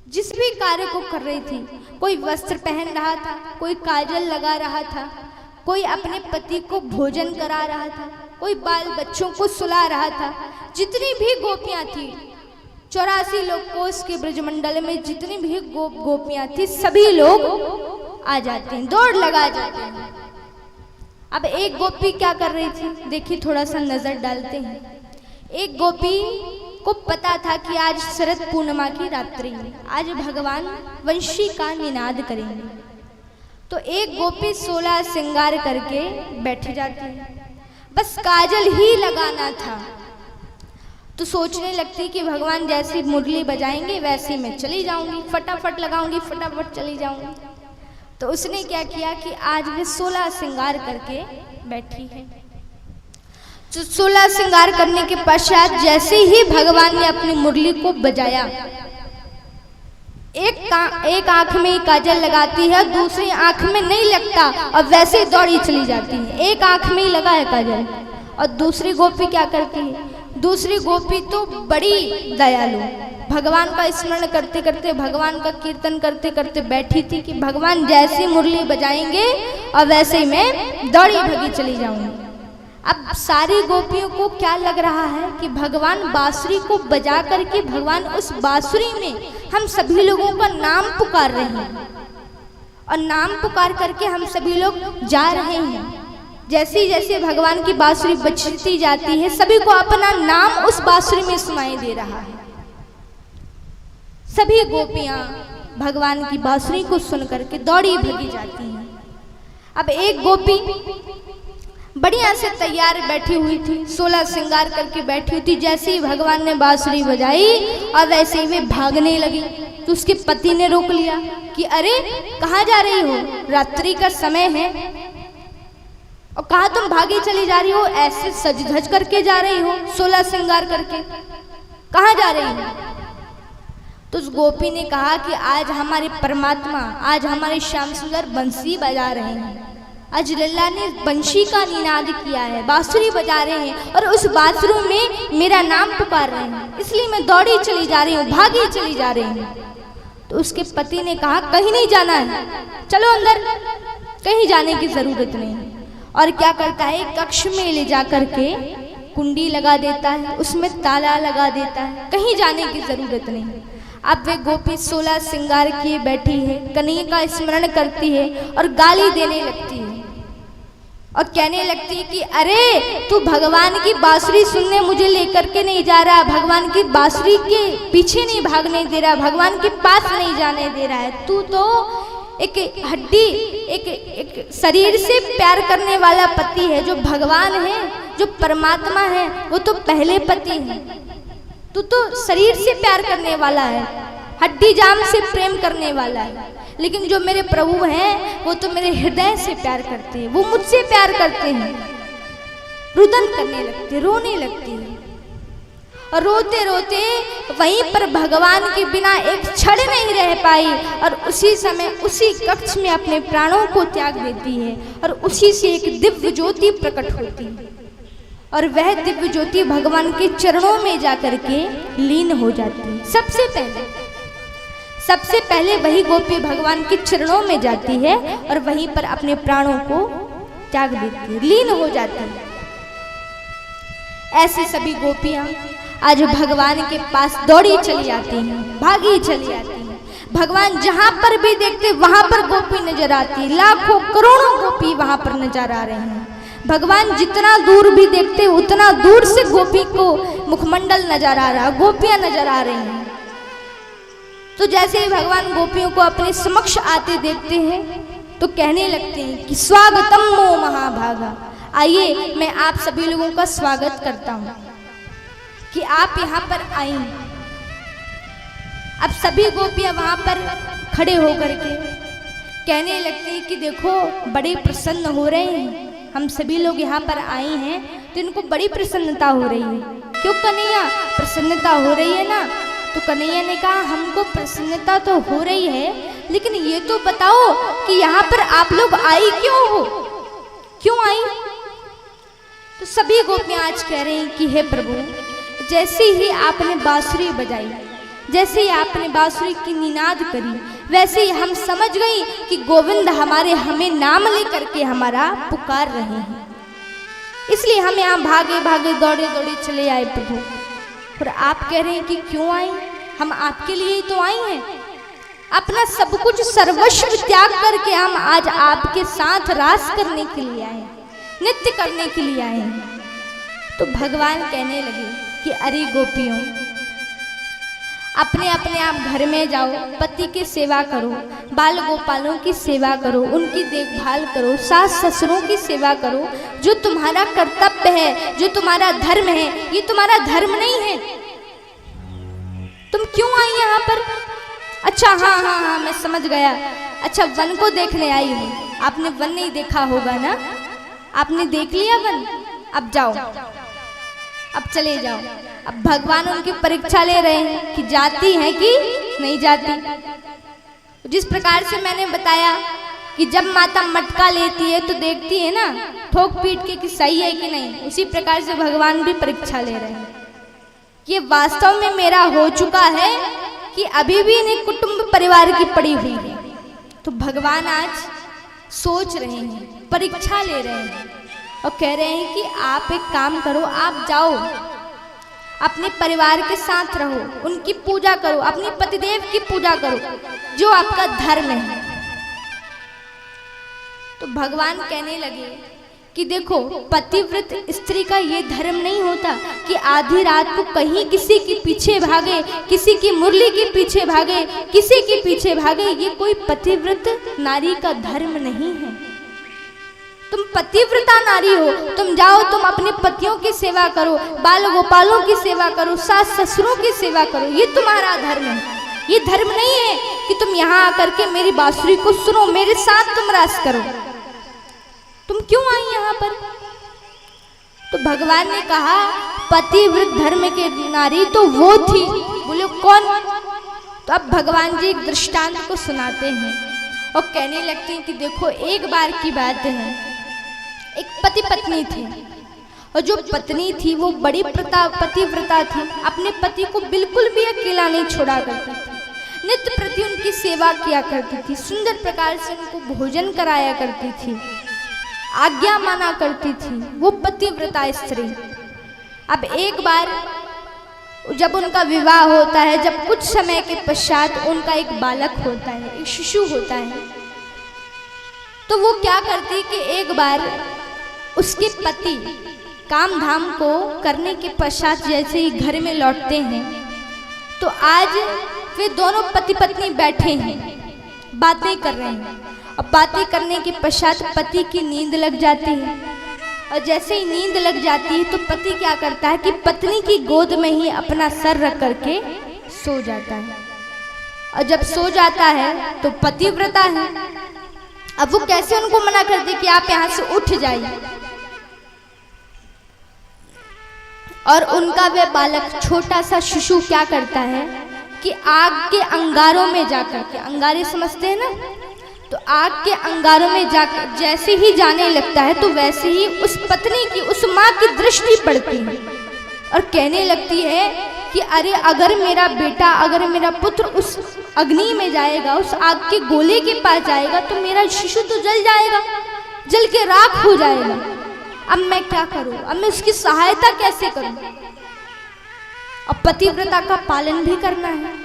जिस भी कार्य को कर रही थी, कोई वस्त्र पहन रहा था, कोई काजल लगा रहा था, कोई अपने पति को भोजन करा रहा था, कोई बाल बच्चों को सुला रहा था। जितनी भी गोपियां थी, 84 लोक कोस के ब्रजमंडल में जितनी भी गोपियां थी, सभी लोग आ जाते हैं, दौड़ लगा जाते हैं। अब एक गोपी क्या कर रही थी, देखिए थोड़ा सा नजर डालते हैं। एक गोपी को पता था कि आज शरद पूर्णिमा की रात्रि है, आज भगवान वंशी का निनाद करेंगे। तो एक गोपी 16 श्रृंगार करके बैठ जाती है, बस काजल ही लगाना था। तो सोचने लगती कि भगवान जैसी मुरली बजाएंगे वैसे मैं चली जाऊंगी, फटाफट लगाऊंगी, फटाफट चली जाऊंगी। तो उसने क्या किया कि आज वे 16 श्रृंगार करके बैठी है। तो 16 श्रृंगार करने के पश्चात जैसे ही भगवान ने अपनी मुरली को बजाया, एक आंख में काजल लगाती है, दूसरी आंख में नहीं लगता और वैसे दौड़ी चली जाती है। एक आंख में ही लगा है काजल। और दूसरी गोपी क्या करती है, दूसरी गोपी तो बड़ी दयालु, भगवान का स्मरण करते करते, भगवान का कीर्तन करते करते बैठी थी कि भगवान जैसी मुरली बजाएंगे और वैसे ही मैं दौड़ी भगी चली जाऊंगी। अब सारी गोपियों को क्या लग रहा है कि भगवान बांसुरी को बजा करके, भगवान उस बांसुरी में हम सभी लोगों का नाम पुकार रहे हैं और नाम पुकार करके हम सभी लोग जा रहे हैं। जैसे जैसे भगवान की बांसुरी बजती जाती है, सभी को अपना नाम उस बांसुरी में सुनाई दे रहा है। सभी गोपियां भगवान की बांसुरी को सुन करके दौड़ी भगी जाती हैं। अब एक गोपी बढ़िया से तैयार बैठी हुई थी, 16 श्रृंगार करके बैठी हुई थी। जैसे ही भगवान ने बांसुरी बजाई और वैसे ही वे भागने लगी, तो उसके पति ने रोक लिया कि अरे कहाँ जा रही हो, रात्रि का समय है और कहाँ तुम भागी चली जा रही हो, ऐसे सज धज करके जा रही हो, 16 श्रृंगार करके कहाँ जा रही हो। तो उस गोपी ने कहा कि आज हमारे परमात्मा, आज हमारे श्याम सुंदर बंसी बजा रहे हैं, आज लल्ला ने बंशी का निनाद किया है, बांसुरी बजा रहे हैं और उस बांसुरी में मेरा नाम पुकार रहे हैं, इसलिए मैं दौड़ी चली जा रही हूँ, भागी चली जा रही हूँ। तो उसके पति ने कहा कहीं नहीं जाना है, चलो अंदर, कहीं जाने की जरूरत नहीं। और क्या करता है, कक्ष में ले जा करके कुंडी लगा देता है, उसमें ताला लगा देता है, कहीं जाने की जरूरत नहीं। अब वे गोपी 16 श्रृंगार किए बैठी है, कन्हैया का स्मरण करती है और गाली देने लगती है और कहने लगती है कि अरे तू भगवान की बांसुरी सुनने मुझे लेकर के नहीं जा रहा, भगवान की बांसुरी के पीछे नहीं भागने दे रहा, भगवान के पास नहीं जाने दे रहा है। तू तो एक हड्डी, एक शरीर से प्यार करने वाला पति है, जो भगवान है, जो परमात्मा है, वो तो पहले पति है। तू तो शरीर से प्यार करने वाला है, हड्डी जाम से प्रेम करने वाला है, लेकिन जो मेरे प्रभु हैं वो तो मेरे हृदय से प्यार करते हैं, वो मुझसे प्यार करते हैं। रुदन करने लगते, रोने लगती है और रोते रोते वहीं पर भगवान के बिना एक क्षण नहीं रह पाई और उसी समय उसी कक्ष में अपने प्राणों को त्याग देती है और उसी से एक दिव्य ज्योति प्रकट होती है और वह दिव्य ज्योति भगवान के चरणों में जाकर के लीन हो जाती है। सबसे पहले वही गोपी भगवान के चरणों में जाती है और वहीं पर अपने प्राणों को त्याग देती है, लीन हो जाती है। ऐसी सभी गोपियां आज भगवान के पास दौड़ी चली जाती हैं, भागी चली जाती हैं। भगवान जहां पर भी देखते वहां पर गोपी नजर आती है, लाखों करोड़ों गोपी वहां पर नजर आ रहे हैं। भगवान जितना दूर भी देखते उतना दूर से गोपी को मुखमंडल नजर आ रहा, गोपियां नजर आ रही हैं। तो जैसे ही भगवान गोपियों को अपने समक्ष आते देखते हैं तो कहने लगते हैं कि स्वागतम मो महाभागा, आइए मैं आप सभी लोगों का स्वागत करता हूँ कि आप यहाँ पर आई। अब सभी गोपियां वहां पर खड़े होकर के कहने लगते हैं कि देखो बड़े प्रसन्न हो रहे हैं, हम सभी लोग यहाँ पर आए हैं तो इनको बड़ी प्रसन्नता हो रही है। क्यों कन्हैया, प्रसन्नता हो रही है ना? तो कन्हैया ने कहा हमको प्रसन्नता तो हो रही है, लेकिन ये तो बताओ कि यहाँ पर आप लोग आई क्यों हो, क्यों आई? तो सभी गोपियां आज कह रही हैं कि हे प्रभु, जैसे ही आपने बांसुरी बजाई, जैसे ही आपने बांसुरी की निनाद करी, वैसे ही हम समझ गई कि गोविंद हमें नाम लेकर के हमारा पुकार रहे हैं। इसलिए हम यहाँ भागे भागे दौड़े दौड़े चले आए प्रभु। और आप कह रहे हैं कि क्यों आए? हम आपके लिए ही तो आए हैं। अपना सब कुछ सर्वस्व त्याग करके हम आज आपके साथ रास करने के लिए आए, नृत्य करने के लिए आए हैं। तो भगवान कहने लगे कि अरे गोपियों, अपने अपने आप घर में जाओ, पति की सेवा करो, बाल गोपालों की सेवा करो, उनकी देखभाल करो, सास ससुरों की सेवा करो। जो तुम्हारा कर्तव्य है, जो तुम्हारा धर्म है, ये तुम्हारा धर्म नहीं है। तुम क्यों आई यहाँ पर? अच्छा हाँ, मैं समझ गया। अच्छा, वन को देखने आई हूँ। आपने वन नहीं देखा होगा ना? आपने देख लिया वन? अब जाओ, अब चले जाओ। अब भगवान उनकी परीक्षा ले रहे हैं कि जाती हैं कि नहीं जाती। जिस प्रकार से मैंने बताया कि जब माता मटका लेती है तो देखती है ना ठोक पीट के कि सही है कि नहीं, उसी प्रकार से भगवान भी परीक्षा ले रहे हैं। ये वास्तव में मेरा हो चुका है कि अभी भी इन्हें कुटुंब परिवार की पड़ी हुई है। तो भगवान आज सोच रहे हैं, परीक्षा ले रहे हैं और कह रहे हैं कि आप एक काम करो, आप जाओ, अपने परिवार के साथ रहो, उनकी पूजा करो, अपने पतिदेव की पूजा करो, जो आपका धर्म है। तो भगवान कहने लगे कि देखो, पतिव्रत स्त्री का ये धर्म नहीं होता कि आधी रात को कहीं किसी के पीछे भागे, किसी की मुरली के पीछे भागे, किसी के पीछे भागे। ये कोई पतिव्रत नारी का धर्म नहीं है। तुम पतिव्रता नारी हो, तुम जाओ, तुम अपने पतियों की सेवा करो, बाल गोपालों की सेवा करो, सास ससुरों की सेवा करो। ये तुम्हारा धर्म है। ये धर्म नहीं है कि तुम यहाँ आकर के मेरी बांसुरी को सुनो, मेरे साथ तुम रास करो। तुम क्यों आई यहाँ पर? तो भगवान ने कहा, पतिव्रत धर्म के नारी तो वो थी। बोले कौन? तो अब भगवान जी एक दृष्टांत को सुनाते हैं और कहने लगते हैं कि देखो, एक बार की बात है, एक पति पत्नी थी और जो पत्नी थी वो बड़ी पतिव्रता थी। अपने पति को बिल्कुल भी अकेला नहीं छोड़ा करती थी, नित्य प्रति उनकी सेवा किया करती थी, सुंदर प्रकार से उनको भोजन कराया करती थी, आज्ञा माना करती थी, वो पतिव्रता स्त्री। अब एक बार जब उनका विवाह होता है, जब कुछ समय के पश्चात उनका एक बालक होता है, एक शिशु होता है, तो वो क्या करती कि एक बार उसके पति काम धाम को करने के पश्चात जैसे ही घर में लौटते हैं, तो आज वे दोनों पति पत्नी बैठे हैं, बातें कर रहे हैं। और बातें करने के पश्चात पति की नींद लग जाती है और जैसे ही नींद लग जाती है तो पति क्या करता है कि पत्नी की गोद में ही अपना सर रख करके सो जाता है। और जब सो जाता है तो पतिव्रता है। अब वो कैसे उनको मना कर दे कि आप यहाँ से उठ जाइए। और उनका वह बालक छोटा सा शिशु क्या करता है कि आग के अंगारों में जाकर के, अंगारे समझते हैं ना, तो आग के अंगारों में जाकर जैसे ही जाने लगता है तो वैसे ही उस पत्नी की, उस माँ की दृष्टि पड़ती है और कहने लगती है कि अरे अगर मेरा बेटा, अगर मेरा पुत्र उस अग्नि में जाएगा, उस आग के गोले के पास जाएगा तो मेरा शिशु तो जल जाएगा, जल के राख हो जाएगा। अब मैं क्या करूं? अब मैं उसकी सहायता कैसे करूं? अब पतिव्रता का पालन भी करना है,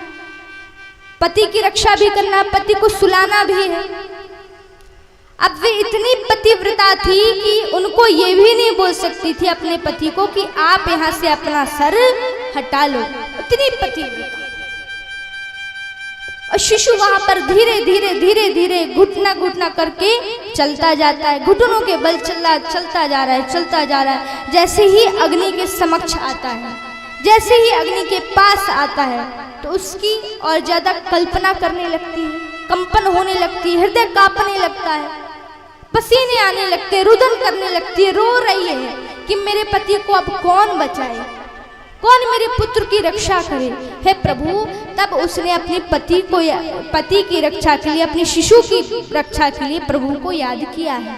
पति की रक्षा भी करना है, पति को सुलाना भी है। अब वे इतनी पतिव्रता थी कि उनको ये भी नहीं बोल सकती थी अपने पति को कि आप यहाँ से अपना सर हटा लो, इतनी पतिव्रता। और शिशु वहां पर धीरे धीरे धीरे धीरे घुटना घुटना करके चलता जाता है, घुटनों के बल चलता जा रहा है, चलता जा रहा है। जैसे ही अग्नि के समक्ष आता है, जैसे ही अग्नि के पास आता है तो उसकी और ज्यादा कल्पना करने लगती है, कंपन होने लगती है, हृदय कांपने लगता है, पसीने आने लगते, रुदन करने लगती है, रो रही है कि मेरे पति को अब कौन बचाए, कौन मेरे पुत्र की रक्षा करे। हे प्रभु, तब उसने अपने पति की रक्षा के लिए, अपने शिशु की रक्षा के लिए प्रभु को याद किया है।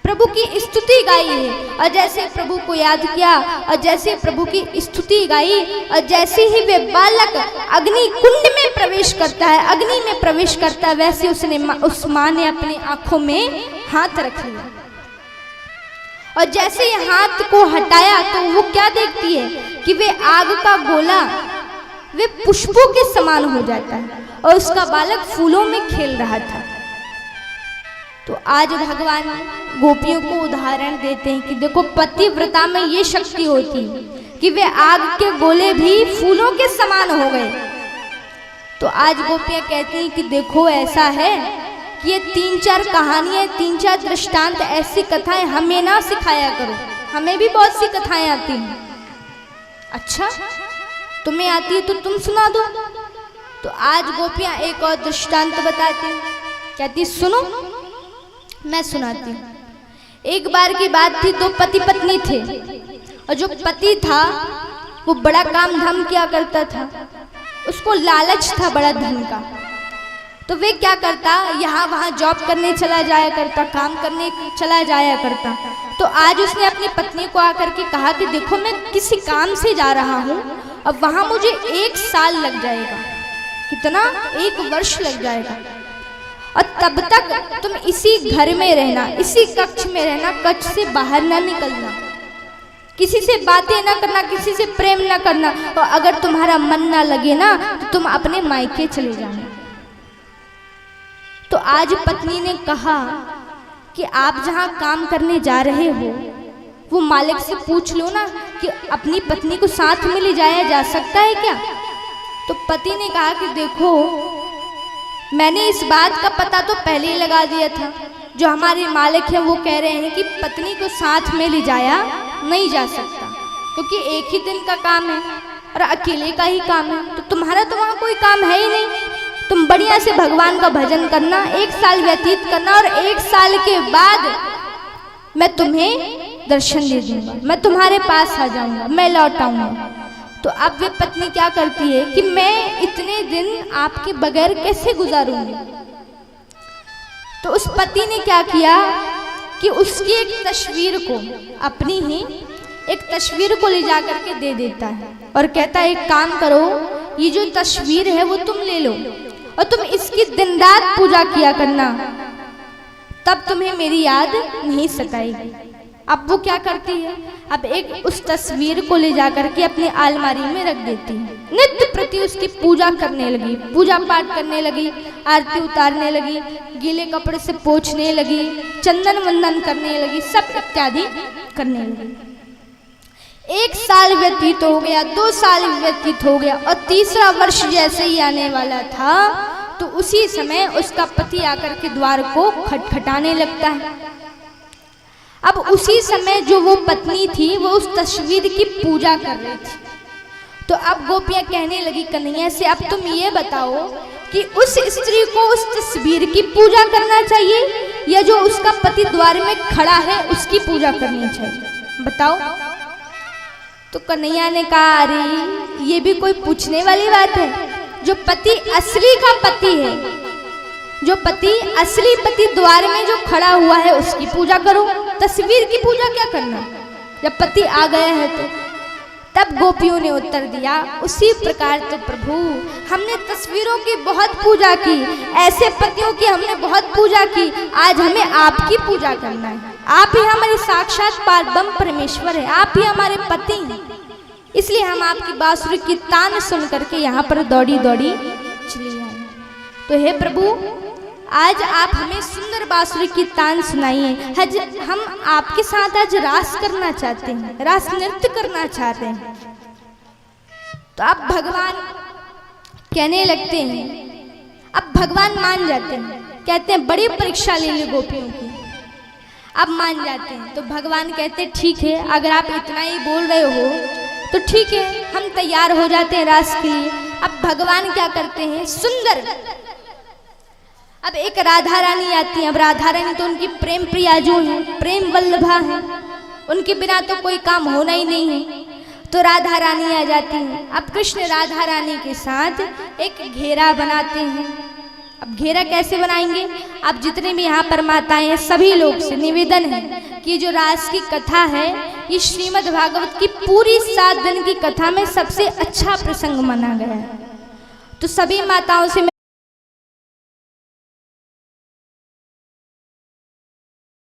प्रभु की स्तुति गाई है। और जैसे प्रभु को याद किया और जैसे प्रभु की स्तुति गाई और जैसे ही वे बालक अग्नि कुंड में प्रवेश करता है, अग्नि में प्रवेश करता है, वैसे उस माँ ने अपनी आंखों में हाथ रख लिया। और जैसे ही हाथ को हटाया तो वो क्या देखती है कि वे आग का गोला वे पुष्पों के समान हो जाता है और उसका बालक फूलों में खेल रहा था। तो आज भगवान गोपियों को उदाहरण देते हैं कि देखो पतिव्रता में ये शक्ति होती है कि वे आग के गोले भी फूलों के समान हो गए। तो आज गोपियां कहती हैं कि देखो ऐसा है कि ये 3-4 कहानियां, 3-4 दृष्टांत, ऐसी कथाएं हमें ना सिखाया करो, हमें भी बहुत सी कथाएं आती हैं। अच्छा तुम्हें आती है तो तुम सुना दो। तो आज गोपियां एक और दृष्टांत बताती हैं, कहती सुनो मैं सुनाती हूँ। एक बार की बात थी, 2 पति पत्नी थे और जो पति था वो बड़ा काम धाम किया करता था, उसको लालच था बड़ा धन का। तो वे क्या करता, यहाँ वहाँ जॉब करने चला जाया करता, काम करने चला जाया करता। तो आज उसने अपनी पत्नी को आकर के कहा कि देखो मैं किसी काम से जा रहा हूँ अब वहाँ मुझे 1 साल लग जाएगा। कितना? 1 वर्ष लग जाएगा। और तब तक तुम इसी घर में रहना, इसी कक्ष में रहना, कक्ष से बाहर ना निकलना, किसी से बातें ना करना, किसी से प्रेम ना करना। और अगर तुम्हारा मन ना लगे ना तो तुम अपने मायके चले जाना। तो आज पत्नी ने कहा कि आप जहाँ काम करने जा रहे हो वो मालिक से पूछ लो ना कि अपनी पत्नी को साथ में ले जाया जा सकता है क्या। तो पति ने कहा कि देखो मैंने इस बात का पता तो पहले ही लगा दिया था, जो हमारे मालिक हैं वो कह रहे हैं कि पत्नी को साथ में ले जाया नहीं जा सकता क्योंकि एक ही दिन का काम है और अकेले का ही काम है। तो तुम्हारा तो वहाँ कोई काम है ही नहीं, तुम बढ़िया से भगवान का भजन करना, 1 साल व्यतीत करना और 1 साल के बाद मैं तुम्हें दर्शन दे दूंगा, मैं तुम्हारे पास आ जाऊंगा, मैं लौट आऊंगा। तो अब वे पत्नी क्या करती है कि मैं इतने दिन आपके बगैर कैसे गुजारूंगी। तो उस पति ने क्या किया कि उसकी एक तस्वीर को, अपनी ही एक तस्वीर को ले जा करके दे देता है और कहता है एक काम करो, ये जो तस्वीर है वो तुम ले लो और तुम इसकी दिन रात पूजा किया करना, तब तुम्हें मेरी याद नहीं सताएगी। अब वो क्या करती है, अब एक उस तस्वीर को ले जा करके अपनी अलमारी में रख देती है। नित्य प्रति उसकी पूजा करने लगी, पूजा पाठ करने लगी, आरती उतारने लगी, गीले कपड़े से पोंछने लगी, चंदन वंदन करने लगी, सब इत्यादि करने लगी। 1 साल व्यतीत हो गया, 2 साल व्यतीत हो गया और 3रा वर्ष जैसे ही आने वाला था तो उसी समय उसका पति आकर के द्वार को खटखटाने लगता है। अब उसी समय जो वो पत्नी थी वो उस तस्वीर की पूजा कर रही थी। तो अब गोपियां कहने लगी कन्हैया से, अब तुम ये बताओ कि उस स्त्री को उस तस्वीर की पूजा करना चाहिए या जो उसका पति द्वार में खड़ा है उसकी पूजा करनी चाहिए, बताओ। तो कन्हैया ने कहा अरे ये भी कोई पूछने वाली बात है, जो पति असली का पति है, जो पति असली पति द्वार में जो खड़ा हुआ है उसकी पूजा करो, तस्वीर की पूजा क्या करना जब पति आ गया है। तो तब गोपियों ने उत्तर दिया उसी प्रकार तो प्रभु हमने तस्वीरों की बहुत पूजा की, ऐसे पतियों की हमने बहुत पूजा की, आज हमें आपकी पूजा करना है। आप ही हमारे साक्षात परब्रह्म परमेश्वर है, आप ही हमारे पति हैं, इसलिए हम आपकी बांसुरी की तान सुन करके यहाँ पर दौड़ी दौड़ी चली आई। तो हे प्रभु आज आप हमें सुंदर बांसुरी की तान सुनाइए, हम आपके साथ आज रास करना चाहते हैं, रास नृत्य करना चाहते हैं। तो अब भगवान कहने लगते हैं, अब भगवान मान जाते हैं, कहते हैं बड़ी परीक्षा ले ली गोपियों की, अब मान जाते हैं। तो भगवान कहते हैं ठीक है, अगर आप इतना ही बोल रहे हो तो ठीक है, हम तैयार हो जाते हैं रास के लिए। अब भगवान क्या करते हैं, सुंदर, अब एक राधा रानी आती है। अब राधा रानी तो उनकी प्रेम प्रियाजू है, प्रेम वल्लभा है, उनके बिना तो कोई काम होना ही नहीं है। तो राधा रानी आ जाती है। अब कृष्ण राधा रानी के साथ एक घेरा बनाते हैं, अब घेरा कैसे बनाएंगे? आप जितने भी यहाँ पर माताएं हैं सभी लोग से निवेदन है कि जो रास की कथा है ये श्रीमद् भागवत की पूरी 7 दिन की कथा में सबसे अच्छा प्रसंग माना गया है। तो सभी माताओं से